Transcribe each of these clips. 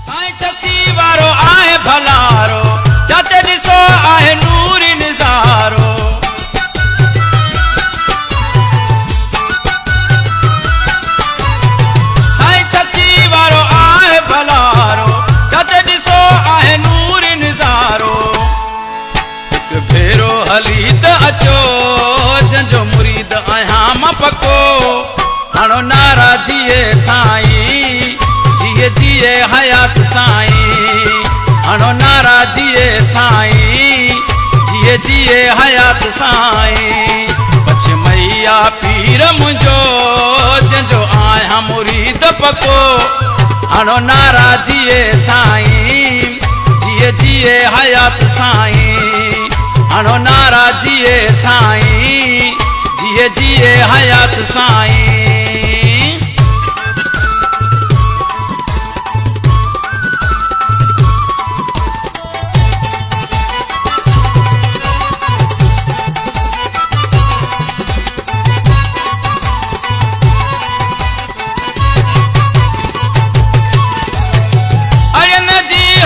साईं चची वारो आहे भलारो, जाते ॾिसो आहे नूरी निज़ारो। साईं चची वारो आहे भलारो, जाते ॾिसो आहे नूरी निज़ारो। हिकु भेरो हली त अचो, जंहिंजो मुरीद आहियां मां पको। हणो नारा जिए साईं, जिए जिए हयात साईं। हणो नारा जिए साईं, जिए जिए हयात साईं। पछ मैया पीर मुंहिंजो, जंहिंजो आहियां मुरीद पको। हणो नारा जिए साईं, जिए जिए हयात साईं। हणो नारा जिए साईं, जिए जिए हयात साईं।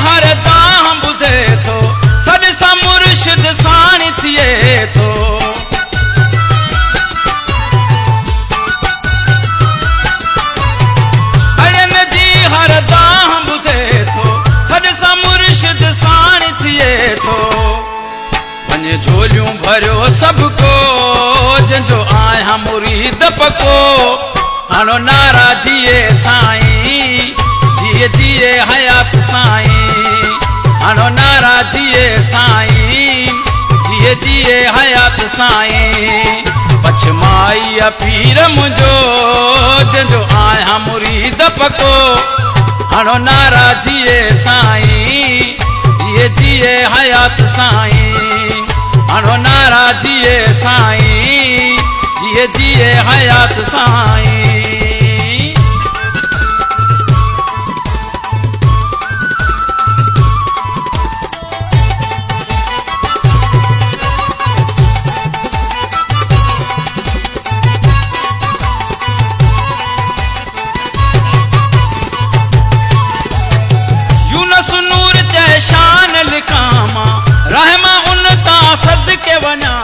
हर दाम ॿुधे थो, सॾ सां मुर्शिद साणी थिए थो। अड़ियन जी हर दाम ॿुधे थो, सॾ सां मुर्शिद साणी थिए थो। वञे झोलियूं भरियो सभु को, जंहिंजो आहियां मुरीद पको। हणो नारा जिए साईं, जिए जिए हयात साईं। हणो नारा जिए साईं, जिए जिए हयात साईं। पछ माई पीर मुंहिंजो, जंहिंजो आहियां मुरीद पको। हणो नारा जिए साईं, जिए जिए हयात साईं। हणो नारा जिए साईं, जिए जिए हयात साईं। शान लिखामा रहमा उन ता सद के वना।